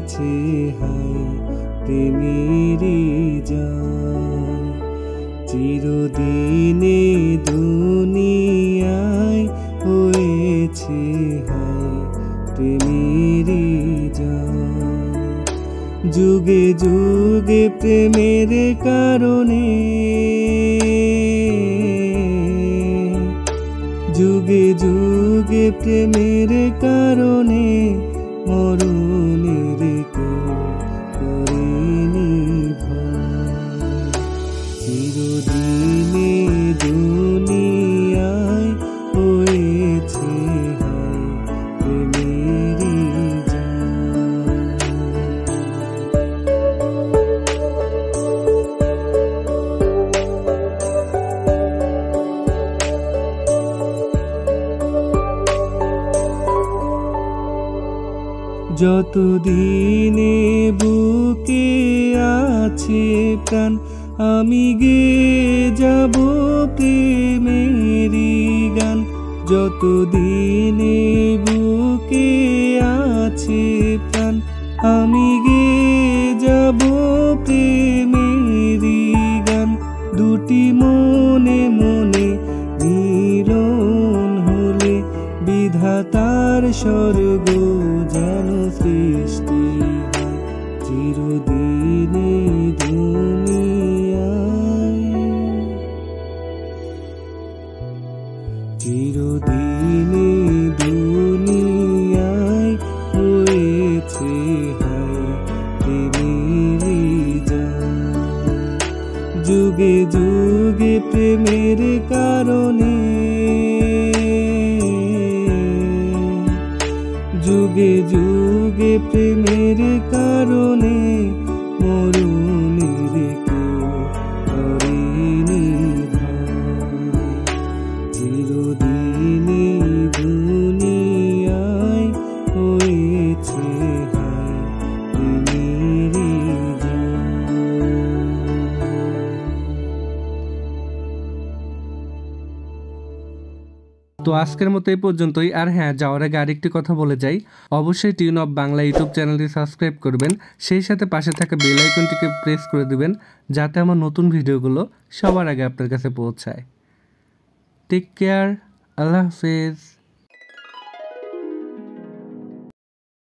হয়েছে হায় প্রেমেরই জয়। চিরদিনে দুনিয়ায় হয়েছে হায় প্রেমেরই জয়। যুগে যুগে প্রেমের কারণে, যুগে যুগে প্রেমের কারণে মরণের কেউ করেনি ভয়। চিরদিনে দুনিয়ায় হয়েছে হায় প্রেমেরই জয়। যতদিনে বুকে আছে প্রাণ আমি গেয়ে যাব প্রেমেরই গান। যতদিনে বুকে আছে প্রাণ আমি গেয়ে যাব প্রেমেরই গান। দুটি মনে মনে মিলন হলে বিধাতার স্বর্গ যেন সৃষ্টি হয়। চিরদিনে দুনিয়ায়, চিরদিনে দুনিয়ায় হয়েছে হায় প্রেমেরই জয়। যুগে যুগে প্রেমের কারণে, যুগে যুগে প্রেমের কারণে মরণের কেউ করেনি ভয়। চিরদিনে দুনিয়ায় হয়েছে হায় প্রেমেরই জয়। তো আজকের মতো এই পর্যন্তই। আর হ্যাঁ, যাওয়ার আগে আরেকটি কথা বলে যাই, অবশ্যই টিউন অফ বাংলা ইউটিউব চ্যানেলটি সাবস্ক্রাইব করবেন, সেই সাথে পাশে থাকা বেল আইকনটিকে প্রেস করে দিবেন যাতে আমার নতুন ভিডিওগুলো সবার আগে আপনার কাছে পৌঁছায়। টেক কেয়ার, আল্লাহ হাফেজ।